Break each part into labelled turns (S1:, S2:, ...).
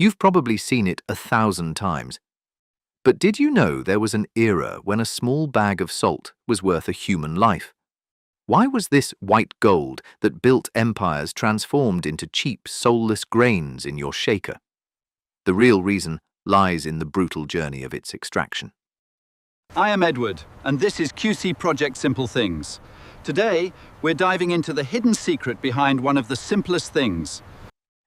S1: You've probably seen it 1,000 times. But did you know there was an era when a small bag of salt was worth a human life? Why was this white gold that built empires transformed into cheap, soulless grains in your shaker? The real reason lies in the brutal journey of its extraction.
S2: I am Edward, and this is QC Project Simple Things. Today, we're diving into the hidden secret behind one of the simplest things.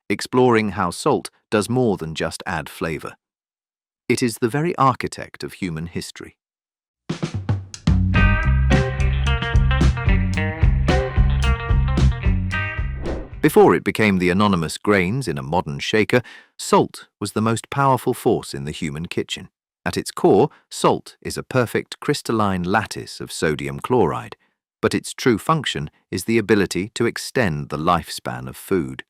S1: Exploring how salt does more than just add flavor. It is the very architect of human history. Before it became the anonymous grains in a modern shaker, salt was the most powerful force in the human kitchen. At its core, salt is a perfect crystalline lattice of sodium chloride, but its true function is the ability to extend the lifespan of food.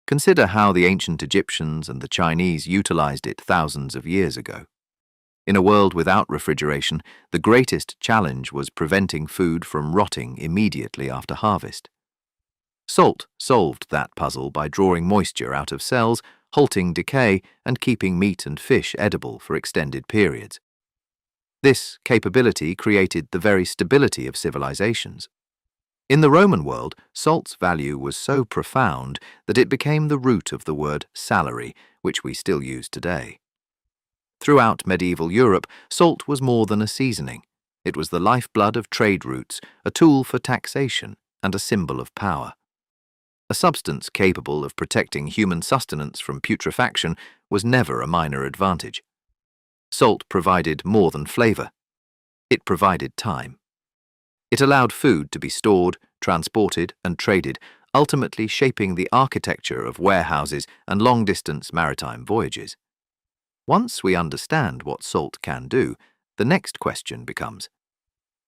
S1: Consider how the ancient Egyptians and the Chinese utilized it thousands of years ago. In a world without refrigeration, the greatest challenge was preventing food from rotting immediately after harvest. Salt solved that puzzle by drawing moisture out of cells, halting decay, and keeping meat and fish edible for extended periods. This capability created the very stability of civilizations. In the Roman world, salt's value was so profound that it became the root of the word salary, which we still use today. Throughout medieval Europe, salt was more than a seasoning. It was the lifeblood of trade routes, a tool for taxation, and a symbol of power. A substance capable of protecting human sustenance from putrefaction was never a minor advantage. Salt provided more than flavor. It provided time. It allowed food to be stored, transported, and traded, ultimately shaping the architecture of warehouses and long-distance maritime voyages. Once we understand what salt can do, the next question becomes,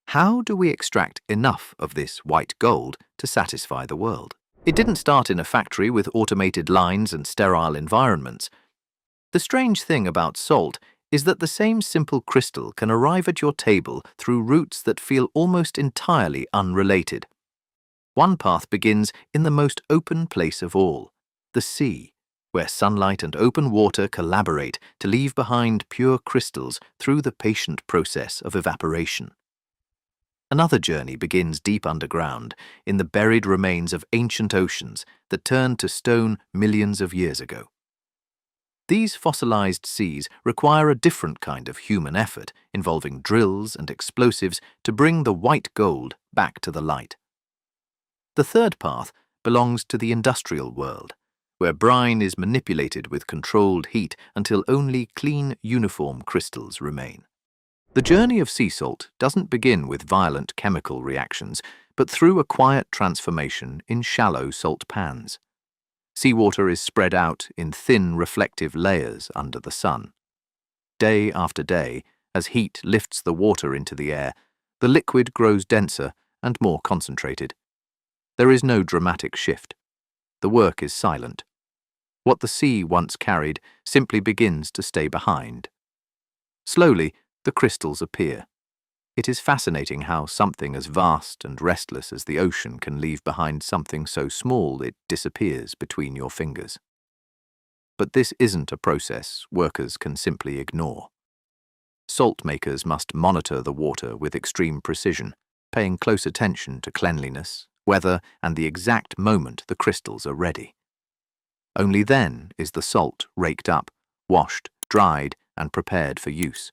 S1: how do we extract enough of this white gold to satisfy the world? It didn't start in a factory with automated lines and sterile environments. The strange thing about salt is that the same simple crystal can arrive at your table through routes that feel almost entirely unrelated. One path begins in the most open place of all, the sea, where sunlight and open water collaborate to leave behind pure crystals through the patient process of evaporation. Another journey begins deep underground, in the buried remains of ancient oceans that turned to stone millions of years ago. These fossilized seas require a different kind of human effort, involving drills and explosives to bring the white gold back to the light. The third path belongs to the industrial world, where brine is manipulated with controlled heat until only clean, uniform crystals remain. The journey of sea salt doesn't begin with violent chemical reactions, but through a quiet transformation in shallow salt pans. Seawater is spread out in thin reflective layers under the sun. Day after day, as heat lifts the water into the air, the liquid grows denser and more concentrated. There is no dramatic shift. The work is silent. What the sea once carried simply begins to stay behind. Slowly, the crystals appear. It is fascinating how something as vast and restless as the ocean can leave behind something so small it disappears between your fingers. But this isn't a process workers can simply ignore. Salt makers must monitor the water with extreme precision, paying close attention to cleanliness, weather, and the exact moment the crystals are ready. Only then is the salt raked up, washed, dried, and prepared for use.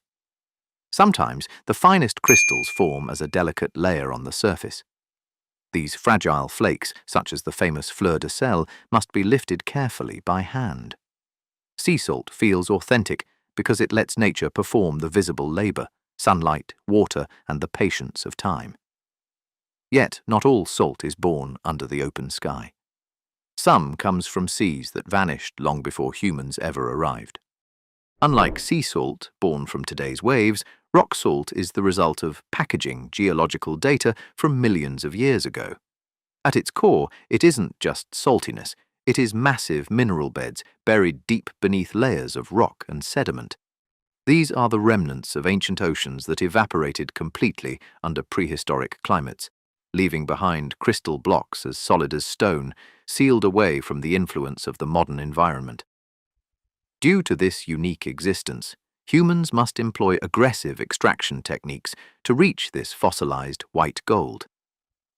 S1: Sometimes the finest crystals form as a delicate layer on the surface. These fragile flakes, such as the famous fleur de sel, must be lifted carefully by hand. Sea salt feels authentic because it lets nature perform the visible labor, sunlight, water, and the patience of time. Yet not all salt is born under the open sky. Some comes from seas that vanished long before humans ever arrived. Unlike sea salt, born from today's waves, rock salt is the result of packaging geological data from millions of years ago. At its core, it isn't just saltiness, it is massive mineral beds buried deep beneath layers of rock and sediment. These are the remnants of ancient oceans that evaporated completely under prehistoric climates, leaving behind crystal blocks as solid as stone, sealed away from the influence of the modern environment. Due to this unique existence, humans must employ aggressive extraction techniques to reach this fossilized white gold.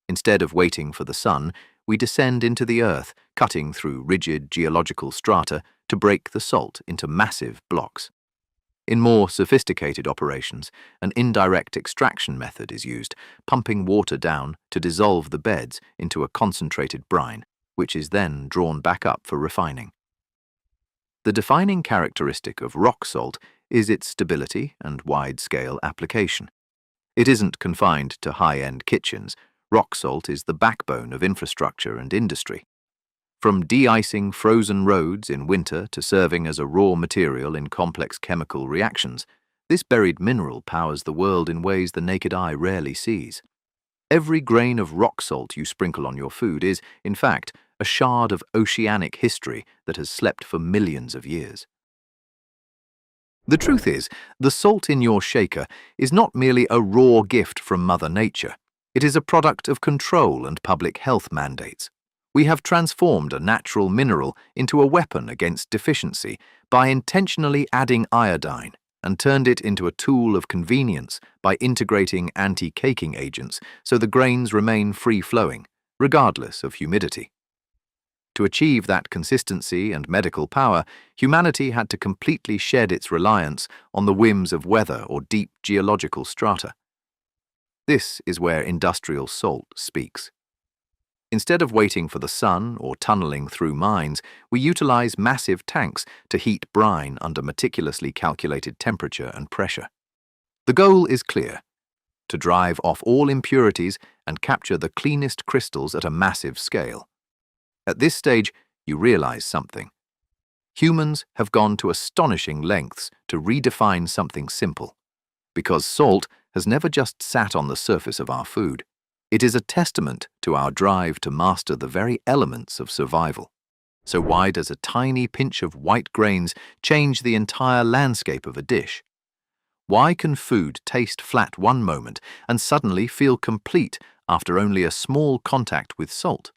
S1: Instead of waiting for the sun, we descend into the earth, cutting through rigid geological strata to break the salt into massive blocks. In more sophisticated operations, an indirect extraction method is used, pumping water down to dissolve the beds into a concentrated brine, which is then drawn back up for refining. The defining characteristic of rock salt is its stability and wide-scale application. It isn't confined to high-end kitchens. Rock salt is the backbone of infrastructure and industry. From de-icing frozen roads in winter to serving as a raw material in complex chemical reactions, this buried mineral powers the world in ways the naked eye rarely sees. Every grain of rock salt you sprinkle on your food is, in fact, a shard of oceanic history that has slept for millions of years. The truth is, the salt in your shaker is not merely a raw gift from Mother Nature. It is a product of control and public health mandates. We have transformed a natural mineral into a weapon against deficiency by intentionally adding iodine and turned it into a tool of convenience by integrating anti-caking agents so the grains remain free-flowing, regardless of humidity. To achieve that consistency and medical power, humanity had to completely shed its reliance on the whims of weather or deep geological strata. This is where industrial salt speaks. Instead of waiting for the sun or tunneling through mines, we utilize massive tanks to heat brine under meticulously calculated temperature and pressure. The goal is clear: to drive off all impurities and capture the cleanest crystals at a massive scale. At this stage, you realize something. Humans have gone to astonishing lengths to redefine something simple. Because salt has never just sat on the surface of our food. It is a testament to our drive to master the very elements of survival. So why does a tiny pinch of white grains change the entire landscape of a dish? Why can food taste flat one moment and suddenly feel complete after only a small contact with salt?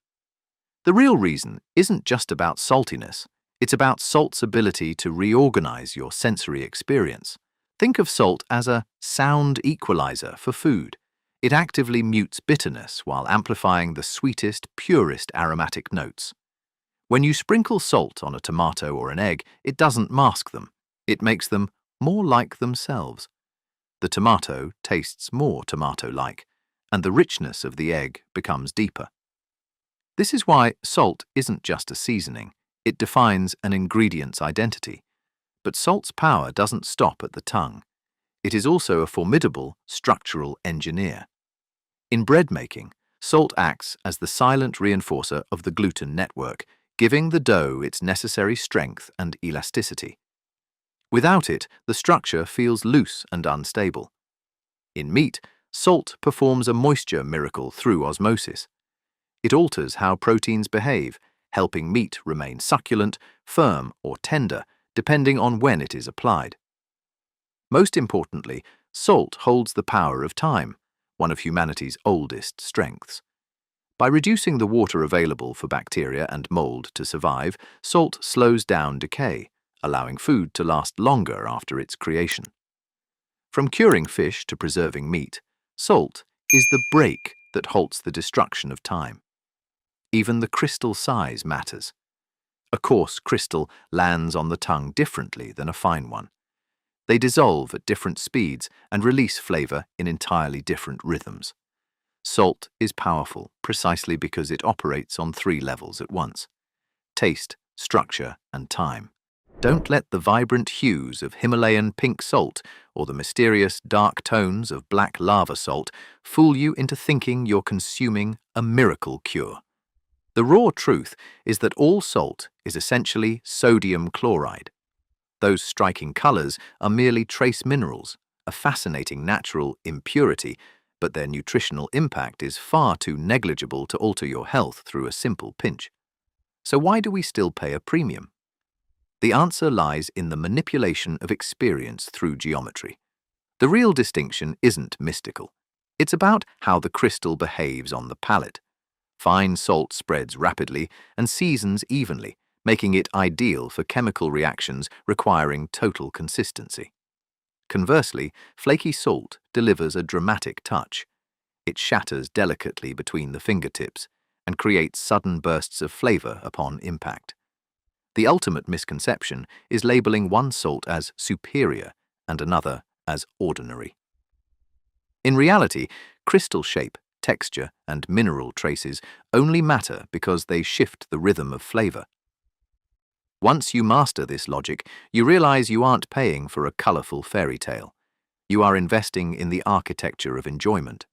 S1: The real reason isn't just about saltiness. It's about salt's ability to reorganize your sensory experience. Think of salt as a sound equalizer for food. It actively mutes bitterness while amplifying the sweetest, purest aromatic notes. When you sprinkle salt on a tomato or an egg, it doesn't mask them. It makes them more like themselves. The tomato tastes more tomato-like, and the richness of the egg becomes deeper. This is why salt isn't just a seasoning. It defines an ingredient's identity. But salt's power doesn't stop at the tongue. It is also a formidable structural engineer. In bread making, salt acts as the silent reinforcer of the gluten network, giving the dough its necessary strength and elasticity. Without it, the structure feels loose and unstable. In meat, salt performs a moisture miracle through osmosis. It alters how proteins behave, helping meat remain succulent, firm, or tender, depending on when it is applied. Most importantly, salt holds the power of time, one of humanity's oldest strengths. By reducing the water available for bacteria and mold to survive, salt slows down decay, allowing food to last longer after its creation. From curing fish to preserving meat, salt is the brake that halts the destruction of time. Even the crystal size matters. A coarse crystal lands on the tongue differently than a fine one. They dissolve at different speeds and release flavor in entirely different rhythms. Salt is powerful precisely because it operates on 3 levels at once: taste, structure, and time. Don't let the vibrant hues of Himalayan pink salt or the mysterious dark tones of black lava salt fool you into thinking you're consuming a miracle cure. The raw truth is that all salt is essentially sodium chloride. Those striking colors are merely trace minerals, a fascinating natural impurity, but their nutritional impact is far too negligible to alter your health through a simple pinch. So why do we still pay a premium? The answer lies in the manipulation of experience through geometry. The real distinction isn't mystical. It's about how the crystal behaves on the palate. Fine salt spreads rapidly and seasons evenly, making it ideal for chemical reactions requiring total consistency. Conversely, flaky salt delivers a dramatic touch. It shatters delicately between the fingertips and creates sudden bursts of flavor upon impact. The ultimate misconception is labeling one salt as superior and another as ordinary. In reality, crystal shape, texture, and mineral traces only matter because they shift the rhythm of flavor. Once you master this logic, you realize you aren't paying for a colorful fairy tale. You are investing in the architecture of enjoyment.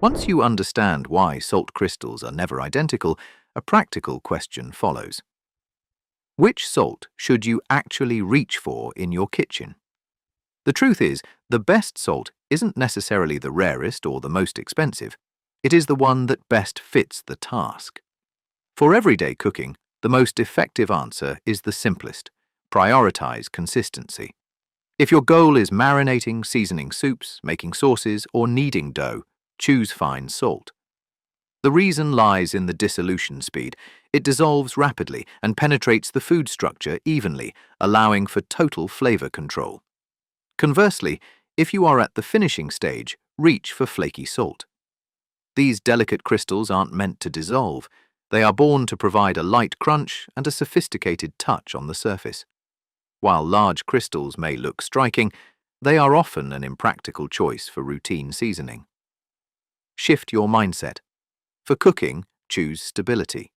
S1: Once you understand why salt crystals are never identical, a practical question follows. Which salt should you actually reach for in your kitchen? The truth is, the best salt isn't necessarily the rarest or the most expensive. It is the one that best fits the task. For everyday cooking, the most effective answer is the simplest: prioritize consistency. If your goal is marinating, seasoning soups, making sauces, or kneading dough, choose fine salt. The reason lies in the dissolution speed. It dissolves rapidly and penetrates the food structure evenly, allowing for total flavor control. Conversely, if you are at the finishing stage, reach for flaky salt. These delicate crystals aren't meant to dissolve. They are born to provide a light crunch and a sophisticated touch on the surface. While large crystals may look striking, they are often an impractical choice for routine seasoning. Shift your mindset. For cooking, choose stability.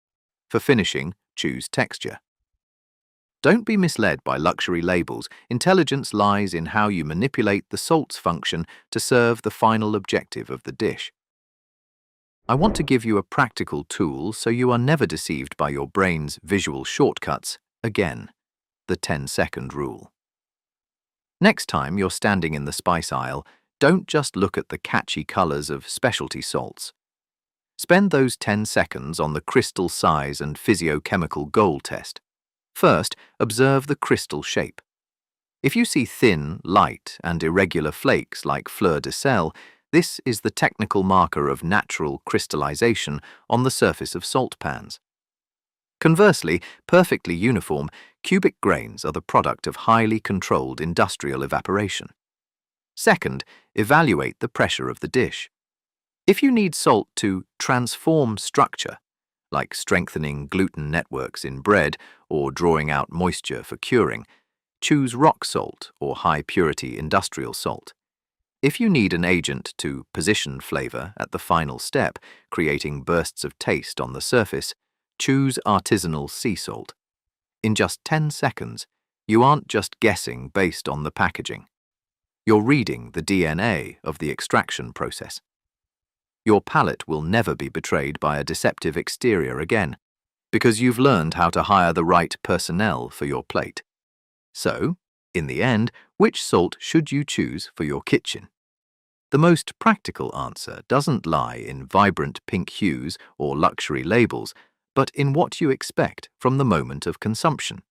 S1: For finishing, choose texture. Don't be misled by luxury labels. Intelligence lies in how you manipulate the salt's function to serve the final objective of the dish. I want to give you a practical tool so you are never deceived by your brain's visual shortcuts. Again, the 10-second rule. Next time you're standing in the spice aisle, don't just look at the catchy colors of specialty salts. Spend those 10 seconds on the crystal size and physiochemical goal test. First, observe the crystal shape. If you see thin, light, and irregular flakes like fleur de sel, this is the technical marker of natural crystallization on the surface of salt pans. Conversely, perfectly uniform, cubic grains are the product of highly controlled industrial evaporation. Second, evaluate the pressure of the dish. If you need salt to transform structure, like strengthening gluten networks in bread or drawing out moisture for curing, choose rock salt or high-purity industrial salt. If you need an agent to position flavor at the final step, creating bursts of taste on the surface, choose artisanal sea salt. In just 10 seconds, you aren't just guessing based on the packaging. You're reading the DNA of the extraction process. Your palate will never be betrayed by a deceptive exterior again, because you've learned how to hire the right personnel for your plate. So, in the end, which salt should you choose for your kitchen? The most practical answer doesn't lie in vibrant pink hues or luxury labels, but in what you expect from the moment of consumption.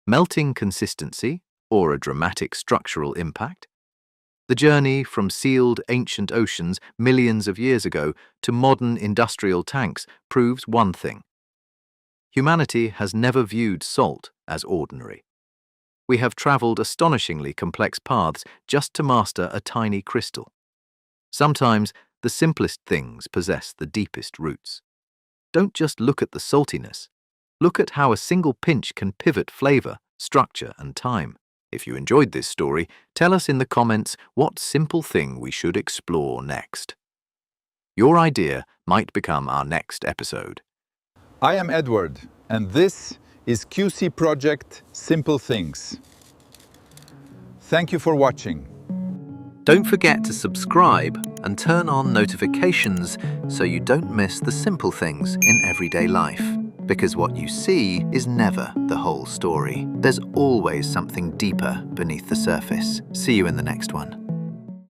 S1: Melting consistency or a dramatic structural impact? The journey from sealed ancient oceans millions of years ago to modern industrial tanks proves one thing. Humanity has never viewed salt as ordinary. We have traveled astonishingly complex paths just to master a tiny crystal. Sometimes the simplest things possess the deepest roots. Don't just look at the saltiness. Look at how a single pinch can pivot flavor, structure, and time. If you enjoyed this story, tell us in the comments what simple thing we should explore next. Your idea might become our next episode.
S2: I am Edward, and this is QC Project Simple Things. Thank you for watching.
S1: Don't forget to subscribe and turn on notifications so you don't miss the simple things in everyday life. Because what you see is never the whole story. There's always something deeper beneath the surface. See you in the next one.